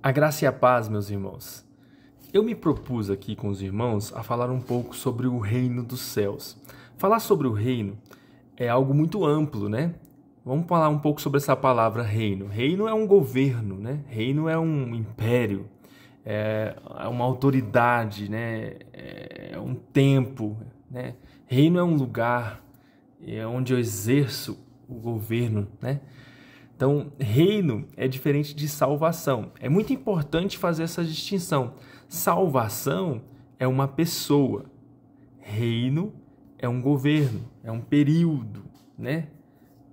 A graça e a paz, meus irmãos. Eu me propus aqui com os irmãos a falar um pouco sobre o reino dos céus. Falar sobre o reino é algo muito amplo, né? Vamos falar um pouco sobre essa palavra reino. Reino é um governo, né? Reino é um império, é uma autoridade, né? É um tempo, né? Reino é um lugar onde eu exerço o governo, né? Então, reino é diferente de salvação. É muito importante fazer essa distinção. Salvação é uma pessoa. Reino é um governo, é um período, né?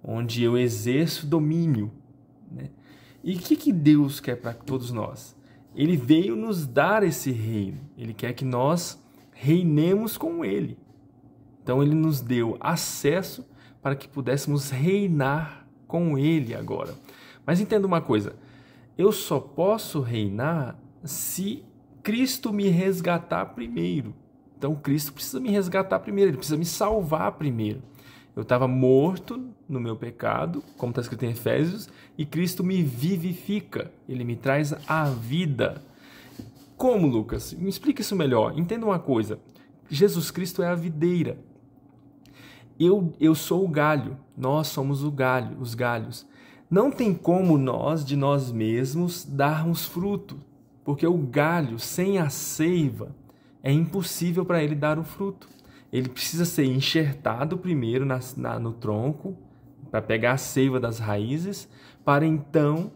Onde eu exerço domínio, né? E o que Deus quer para todos nós? Ele veio nos dar esse reino. Ele quer que nós reinemos com Ele. Então, Ele nos deu acesso para que pudéssemos reinar com Ele agora. Mas entenda uma coisa, eu só posso reinar se Cristo me resgatar primeiro. Então Cristo precisa me resgatar primeiro, Ele precisa me salvar primeiro. Eu estava morto no meu pecado, como está escrito em Efésios, e Cristo me vivifica, Ele me traz a vida. Como, Lucas? Me explica isso melhor. Entenda uma coisa, Jesus Cristo é a videira. Eu sou o galho, nós somos o galho, os galhos. Não tem como nós, de nós mesmos, darmos fruto, porque o galho, sem a seiva, é impossível para ele dar o fruto. Ele precisa ser enxertado primeiro no tronco, para pegar a seiva das raízes, para então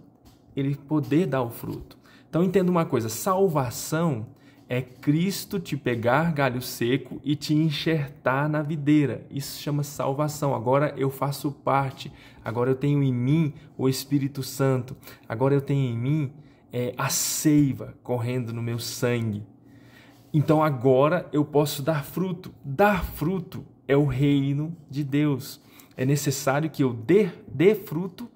ele poder dar o fruto. Então entenda uma coisa, salvação é Cristo te pegar galho seco e te enxertar na videira. Isso chama salvação. Agora eu faço parte. Agora eu tenho em mim o Espírito Santo. Agora eu tenho em mim a seiva correndo no meu sangue. Então agora eu posso dar fruto. Dar fruto é o reino de Deus. É necessário que eu dê fruto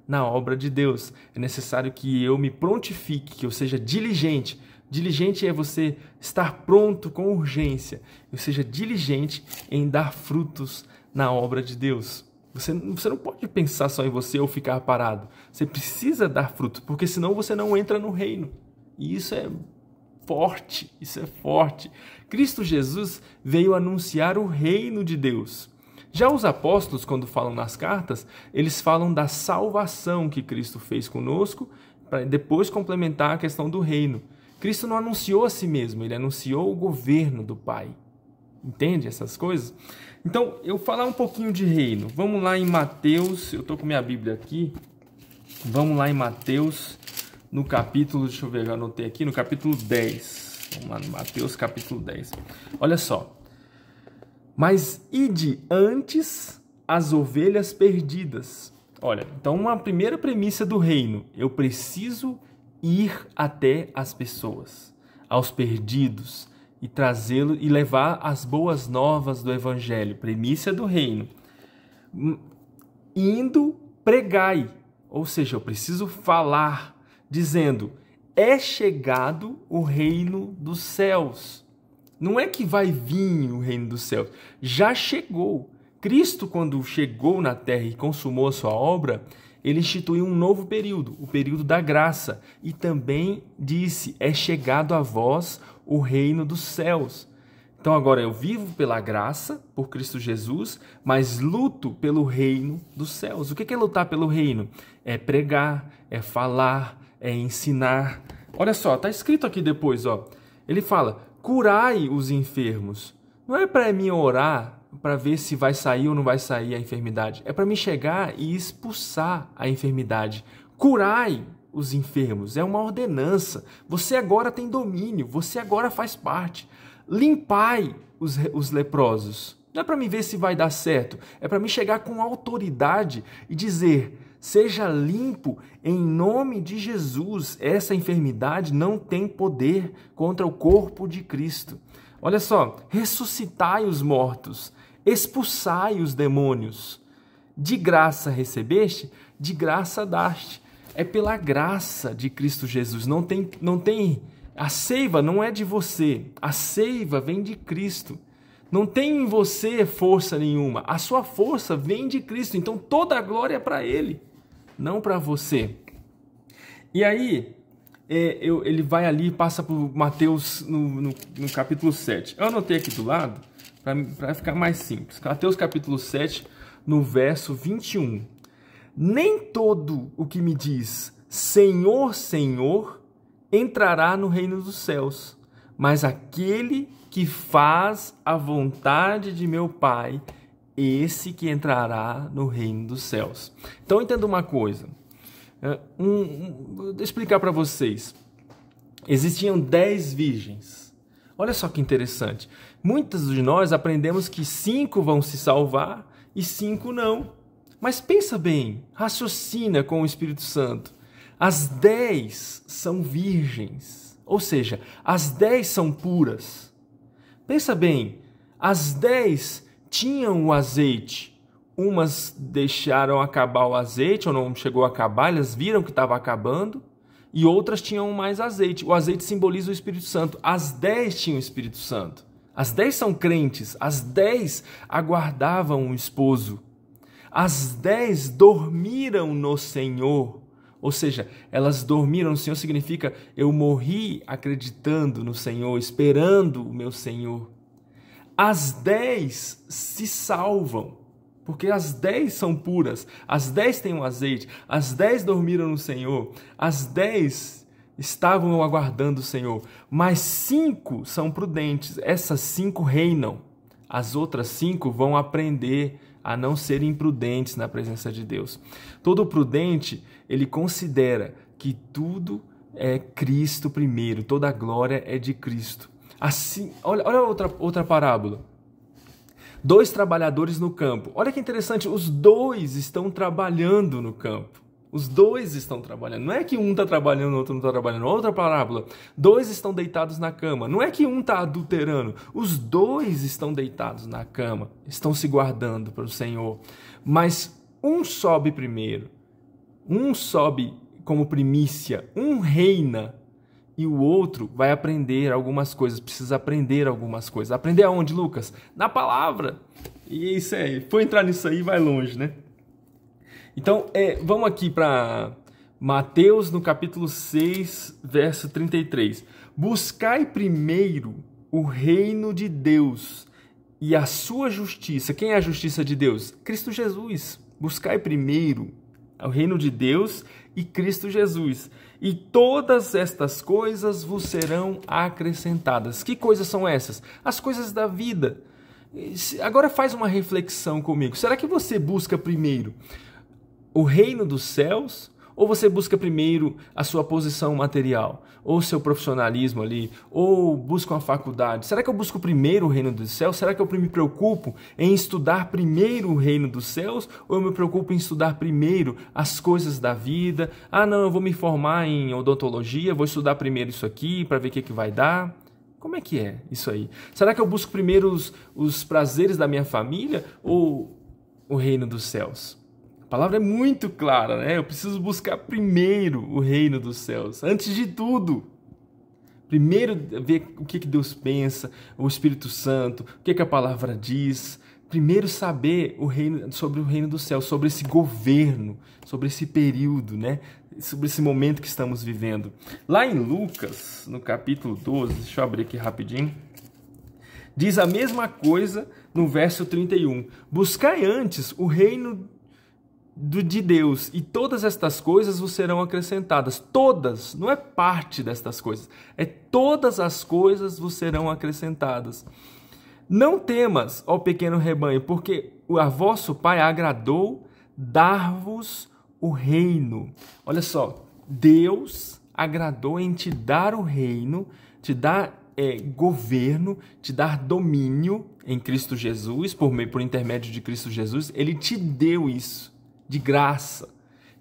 na obra de Deus. É necessário que eu me prontifique, que eu seja diligente. Diligente é você estar pronto com urgência. Ou seja, diligente em dar frutos na obra de Deus. Você não pode pensar só em você ou ficar parado. Você precisa dar fruto, porque senão você não entra no reino. E isso é forte, isso é forte. Cristo Jesus veio anunciar o reino de Deus. Já os apóstolos, quando falam nas cartas, eles falam da salvação que Cristo fez conosco, para depois complementar a questão do reino. Cristo não anunciou a si mesmo, ele anunciou o governo do Pai. Entende essas coisas? Então, eu vou falar um pouquinho de reino. Vamos lá em Mateus, eu estou com minha Bíblia aqui. Vamos lá em Mateus, no capítulo, deixa eu ver, eu anotei aqui, no capítulo 10. Vamos lá no Mateus, capítulo 10. Olha só. Mas ide antes as ovelhas perdidas. Olha, então uma primeira premissa do reino. Eu preciso ir até as pessoas, aos perdidos, e trazê-lo e levar as boas novas do Evangelho, premissa do reino. Indo, pregai, ou seja, eu preciso falar, dizendo, é chegado o reino dos céus. Não é que vai vir o reino dos céus, já chegou. Cristo, quando chegou na terra e consumou a sua obra, ele instituiu um novo período, o período da graça, e também disse, é chegado a vós o reino dos céus. Então agora eu vivo pela graça, por Cristo Jesus, mas luto pelo reino dos céus. O que é lutar pelo reino? É pregar, é falar, é ensinar. Olha só, está escrito aqui depois, ó. Ele fala, curai os enfermos. Não é para mim orar para ver se vai sair ou não vai sair a enfermidade. É para mim chegar e expulsar a enfermidade. Curai os enfermos. É uma ordenança. Você agora tem domínio. Você agora faz parte. Limpai os leprosos. Não é para mim ver se vai dar certo. É para mim chegar com autoridade e dizer, seja limpo em nome de Jesus. Essa enfermidade não tem poder contra o corpo de Cristo. Olha só, ressuscitai os mortos, expulsai os demônios. De graça recebeste, de graça daste. É pela graça de Cristo Jesus. Não tem, a seiva não é de você, a seiva vem de Cristo. Não tem em você força nenhuma, a sua força vem de Cristo. Então toda a glória é para Ele, não para você. E aí, ele vai ali e passa por Mateus no capítulo 7. Eu anotei aqui do lado para ficar mais simples. Mateus capítulo 7, no verso 21. Nem todo o que me diz Senhor, Senhor, entrará no reino dos céus, mas aquele que faz a vontade de meu Pai, esse que entrará no reino dos céus. Então entenda uma coisa. Vou explicar para vocês. Existiam 10 virgens. Olha só que interessante. Muitos de nós aprendemos que 5 vão se salvar e 5 não. Mas pensa bem, raciocina com o Espírito Santo. As 10 são virgens, ou seja, as 10 são puras. Pensa bem, as 10 tinham o azeite. Umas deixaram acabar o azeite, ou não chegou a acabar, elas viram que estava acabando, e outras tinham mais azeite. O azeite simboliza o Espírito Santo. As 10 tinham o Espírito Santo. As 10 são crentes, as 10 aguardavam um esposo. As 10 dormiram no Senhor. Ou seja, elas dormiram no Senhor significa eu morri acreditando no Senhor, esperando o meu Senhor. As 10 se salvam, porque as 10 são puras, as 10 têm um azeite, as 10 dormiram no Senhor, as 10 estavam aguardando o Senhor, mas 5 são prudentes, essas 5 reinam, as outras 5 vão aprender a não serem imprudentes na presença de Deus. Todo prudente, ele considera que tudo é Cristo primeiro, toda a glória é de Cristo. Assim, olha outra parábola. 2 trabalhadores no campo. Olha que interessante, os 2 estão trabalhando no campo. Os 2 estão trabalhando. Não é que um está trabalhando, o outro não está trabalhando. Outra parábola. 2 estão deitados na cama. Não é que um está adulterando. Os 2 estão deitados na cama. Estão se guardando para o Senhor. Mas um sobe primeiro. Um sobe como primícia. Um reina. E o outro vai aprender algumas coisas. Precisa aprender algumas coisas. Aprender aonde, Lucas? Na palavra. E isso aí. For entrar nisso aí, vai longe, né? Então, vamos aqui para Mateus, no capítulo 6, verso 33. Buscai primeiro o reino de Deus e a sua justiça. Quem é a justiça de Deus? Cristo Jesus. Buscai primeiro o reino de Deus e Cristo Jesus. E todas estas coisas vos serão acrescentadas. Que coisas são essas? As coisas da vida. Agora faz uma reflexão comigo. Será que você busca primeiro o reino dos céus, ou você busca primeiro a sua posição material, ou seu profissionalismo ali, ou busca uma faculdade? Será que eu busco primeiro o reino dos céus? Será que eu me preocupo em estudar primeiro o reino dos céus, ou eu me preocupo em estudar primeiro as coisas da vida? Ah, não, eu vou me formar em odontologia, vou estudar primeiro isso aqui para ver o que vai dar. Como é que é isso aí? Será que eu busco primeiro os prazeres da minha família, ou o reino dos céus? A palavra é muito clara, né? Eu preciso buscar primeiro o reino dos céus, antes de tudo. Primeiro ver o que Deus pensa, o Espírito Santo, o que a palavra diz. Primeiro saber sobre o reino dos céus, sobre esse governo, sobre esse período, né? Sobre esse momento que estamos vivendo. Lá em Lucas, no capítulo 12, deixa eu abrir aqui rapidinho, diz a mesma coisa no verso 31. Buscai antes o reino de Deus, e todas estas coisas vos serão acrescentadas. Todas, não é parte destas coisas, é todas as coisas vos serão acrescentadas. Não temas, ó pequeno rebanho, porque a vosso Pai agradou dar-vos o reino. Olha só, Deus agradou em te dar o reino, te dar governo, te dar domínio em Cristo Jesus, por intermédio de Cristo Jesus. Ele te deu isso de graça.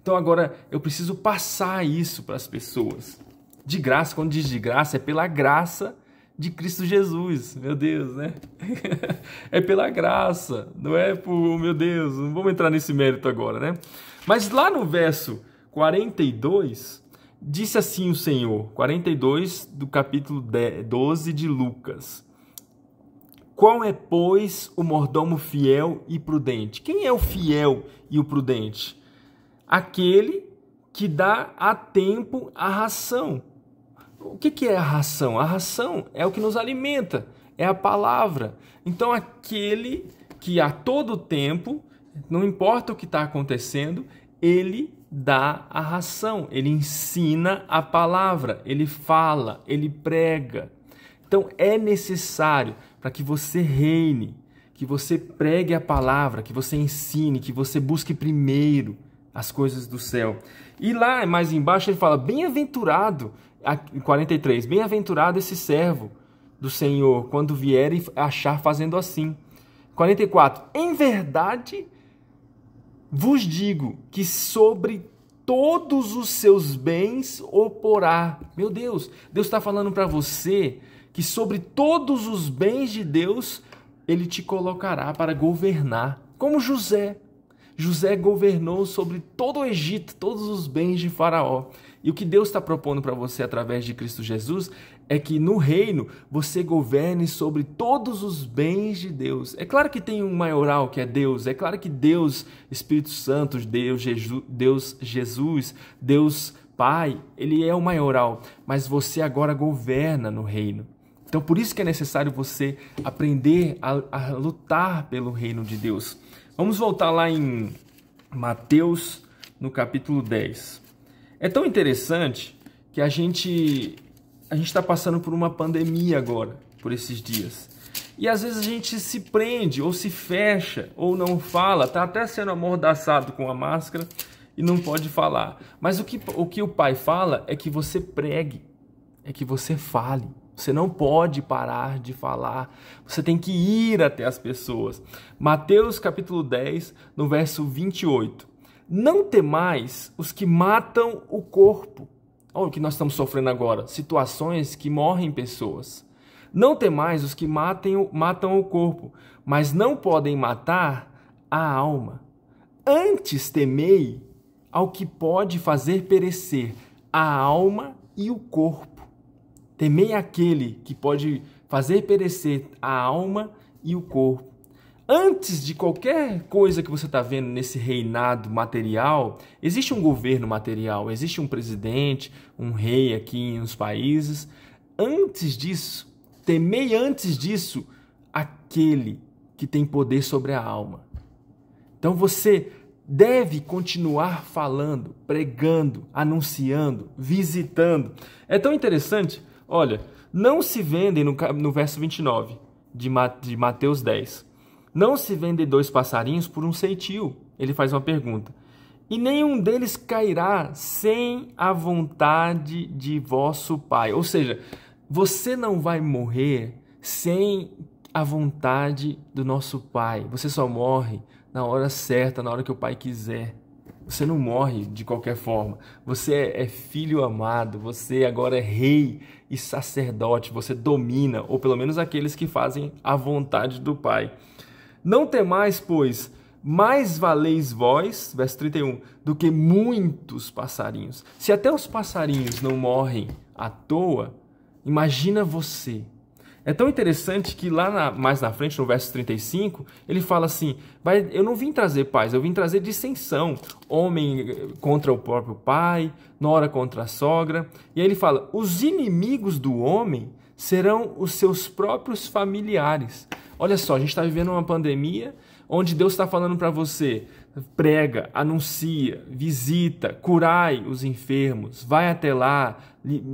Então agora eu preciso passar isso para as pessoas. De graça, quando diz de graça, é pela graça de Cristo Jesus. Meu Deus, né? É pela graça, não é por, meu Deus, não vamos entrar nesse mérito agora, né? Mas lá no verso 42, disse assim o Senhor, 42 do capítulo 12 de Lucas. Qual é, pois, o mordomo fiel e prudente? Quem é o fiel e o prudente? Aquele que dá a tempo a ração O que é a ração? A ração é o que nos alimenta, é a palavra. Então aquele que a todo tempo, não importa o que está acontecendo, ele dá a ração, ele ensina a palavra, ele fala, ele prega. Então é necessário para que você reine, que você pregue a palavra, que você ensine, que você busque primeiro as coisas do céu. E lá mais embaixo ele fala, bem-aventurado, em 43, bem-aventurado esse servo do Senhor, quando vier e achar fazendo assim. 44, em verdade vos digo que sobre todos os seus bens o porá. Meu Deus, Deus está falando para você que sobre todos os bens de Deus, ele te colocará para governar. Como José. José governou sobre todo o Egito, todos os bens de Faraó. E o que Deus está propondo para você através de Cristo Jesus é que no reino você governe sobre todos os bens de Deus. É claro que tem um maioral que é Deus, é claro que Deus, Espírito Santo, Deus Jesus, Deus Pai, ele é o maioral, mas você agora governa no reino. Então por isso que é necessário você aprender a lutar pelo reino de Deus. Vamos voltar lá em Mateus, no capítulo 10. É tão interessante que a gente está passando por uma pandemia agora, por esses dias. E às vezes a gente se prende, ou se fecha, ou não fala, está até sendo amordaçado com a máscara e não pode falar. Mas o que o Pai fala é que você pregue, é que você fale. Você não pode parar de falar, você tem que ir até as pessoas. Mateus capítulo 10, no verso 28. Não temais os que matam o corpo. Olha o que nós estamos sofrendo agora, situações que morrem pessoas. Não temais os que matam o corpo, mas não podem matar a alma. Antes temei ao que pode fazer perecer a alma e o corpo. Temei aquele que pode fazer perecer a alma e o corpo. Antes de qualquer coisa que você está vendo nesse reinado material, existe um governo material, existe um presidente, um rei aqui nos países. Antes disso, temei antes disso aquele que tem poder sobre a alma. Então você deve continuar falando, pregando, anunciando, visitando. É tão interessante. Olha, não se vendem, no verso 29 de Mateus 10, não se vendem 2 passarinhos por um ceitil. Ele faz uma pergunta. E nenhum deles cairá sem a vontade de vosso Pai. Ou seja, você não vai morrer sem a vontade do nosso Pai. Você só morre na hora certa, na hora que o Pai quiser. Você não morre de qualquer forma. Você é filho amado, você agora é rei e sacerdote, você domina, ou pelo menos aqueles que fazem a vontade do Pai. Não temais, pois, mais valeis vós, verso 31, do que muitos passarinhos. Se até os passarinhos não morrem à toa, imagina você. É tão interessante que lá mais na frente, no verso 35, ele fala assim, eu não vim trazer paz, eu vim trazer dissensão. Homem contra o próprio pai, nora contra a sogra. E aí ele fala, os inimigos do homem serão os seus próprios familiares. Olha só, a gente está vivendo uma pandemia onde Deus está falando para você, prega, anuncia, visita, curai os enfermos, vai até lá,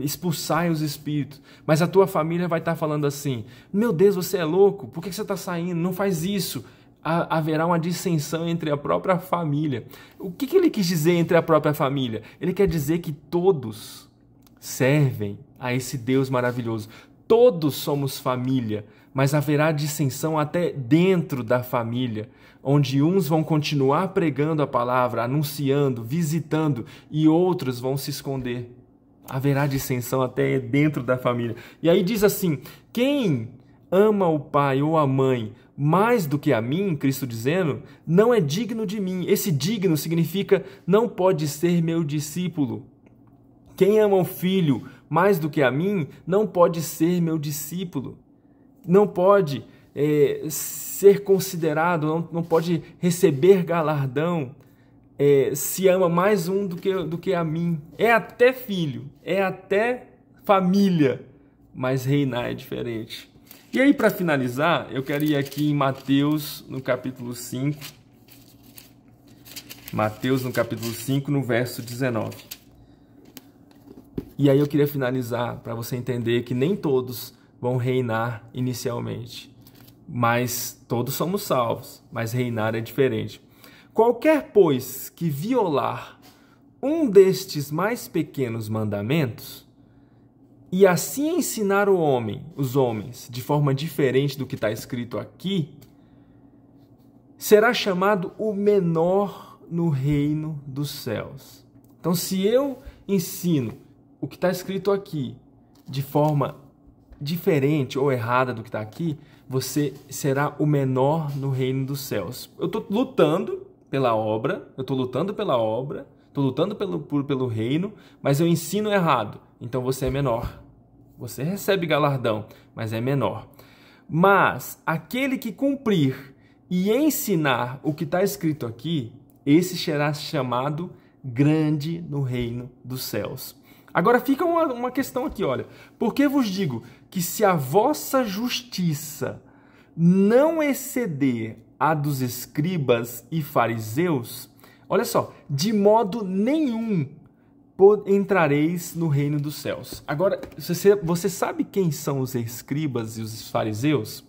expulsai os espíritos. Mas a tua família vai estar falando assim, meu Deus, você é louco? Por que você está saindo? Não faz isso. Haverá uma dissensão entre a própria família. O que ele quis dizer entre a própria família? Ele quer dizer que todos servem a esse Deus maravilhoso. Todos somos família, mas haverá dissensão até dentro da família, onde uns vão continuar pregando a palavra, anunciando, visitando, e outros vão se esconder. Haverá dissensão até dentro da família. E aí diz assim, quem ama o pai ou a mãe mais do que a mim, Cristo dizendo, não é digno de mim. Esse digno significa não pode ser meu discípulo. Quem ama o filho mais do que a mim, não pode ser meu discípulo. Não pode ser considerado, não pode receber galardão, se ama mais um do que a mim. É até filho, é até família, mas reinar é diferente. E aí, para finalizar, eu quero ir aqui em Mateus, no capítulo 5. Mateus, no capítulo 5, no verso 19. E aí eu queria finalizar para você entender que nem todos vão reinar inicialmente, mas todos somos salvos, mas reinar é diferente. Qualquer, pois, que violar um destes mais pequenos mandamentos e assim ensinar os homens de forma diferente do que está escrito aqui, será chamado o menor no reino dos céus. Então, se eu ensino o que está escrito aqui de forma diferente ou errada do que está aqui, você será o menor no reino dos céus. Eu estou lutando pela obra, estou lutando pelo reino, mas eu ensino errado, então você é menor. Você recebe galardão, mas é menor. Mas aquele que cumprir e ensinar o que está escrito aqui, esse será chamado grande no reino dos céus. Agora fica uma questão aqui, olha. Porque vos digo que se a vossa justiça não exceder a dos escribas e fariseus, olha só, de modo nenhum entrareis no reino dos céus. Agora, você sabe quem são os escribas e os fariseus?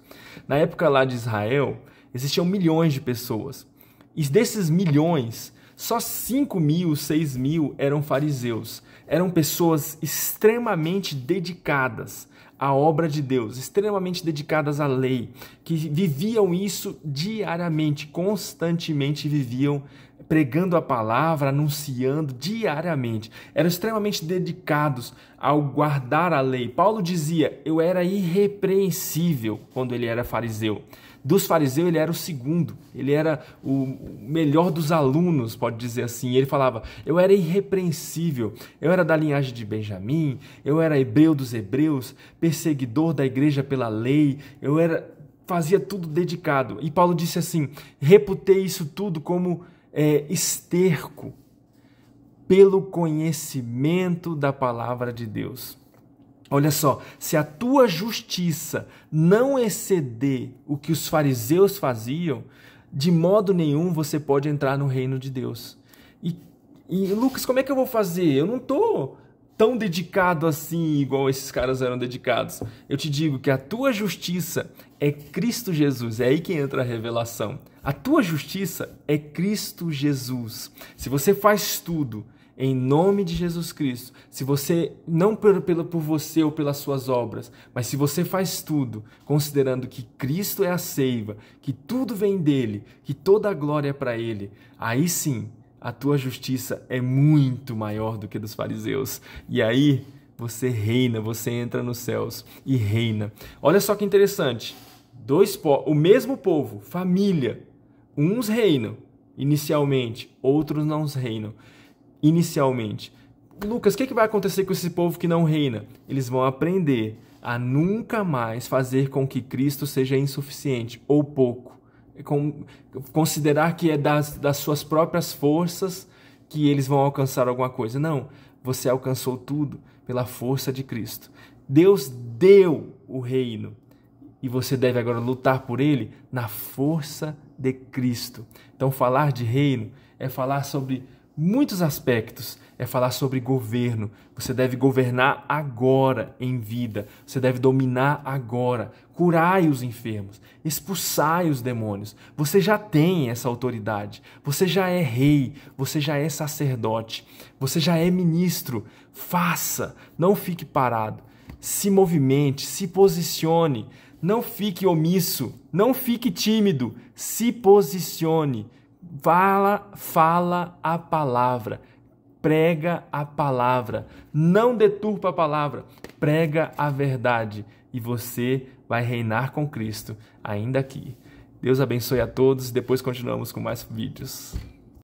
Na época lá de Israel, existiam milhões de pessoas. E desses milhões, só 5.000, 6.000 eram fariseus. Eram pessoas extremamente dedicadas à obra de Deus, extremamente dedicadas à lei, que viviam isso diariamente, constantemente viviam pregando a palavra, anunciando diariamente. Eram extremamente dedicados ao guardar a lei. Paulo dizia, eu era irrepreensível quando ele era fariseu. Dos fariseus ele era o segundo, ele era o melhor dos alunos, pode dizer assim. Ele falava, eu era irrepreensível, eu era da linhagem de Benjamim, eu era hebreu dos hebreus, perseguidor da igreja pela lei, fazia tudo dedicado. E Paulo disse assim, reputei isso tudo como esterco pelo conhecimento da palavra de Deus. Olha só, se a tua justiça não exceder o que os fariseus faziam, de modo nenhum você pode entrar no reino de Deus. E Lucas, como é que eu vou fazer? Eu não estou tão dedicado assim, igual esses caras eram dedicados. Eu te digo que a tua justiça é Cristo Jesus. É aí que entra a revelação. A tua justiça é Cristo Jesus. Se você faz tudo em nome de Jesus Cristo, se você, não por você ou pelas suas obras, mas se você faz tudo considerando que Cristo é a seiva, que tudo vem dele, que toda a glória é para ele, aí sim, a tua justiça é muito maior do que a dos fariseus. E aí você reina, você entra nos céus e reina. Olha só que interessante, o mesmo povo, família, uns reinam inicialmente, outros não reinam inicialmente. Lucas, o que vai acontecer com esse povo que não reina? Eles vão aprender a nunca mais fazer com que Cristo seja insuficiente ou pouco. Considerar que é das suas próprias forças que eles vão alcançar alguma coisa. Não, você alcançou tudo pela força de Cristo. Deus deu o reino e você deve agora lutar por ele na força de Cristo. Então, falar de reino é falar sobre muitos aspectos, é falar sobre governo. Você deve governar agora em vida. Você deve dominar agora. Curai os enfermos. Expulsai os demônios. Você já tem essa autoridade. Você já é rei. Você já é sacerdote. Você já é ministro. Faça. Não fique parado. Se movimente. Se posicione. Não fique omisso. Não fique tímido. Se posicione. Fala a palavra, prega a palavra, não deturpa a palavra, prega a verdade e você vai reinar com Cristo ainda aqui. Deus abençoe a todos, depois continuamos com mais vídeos.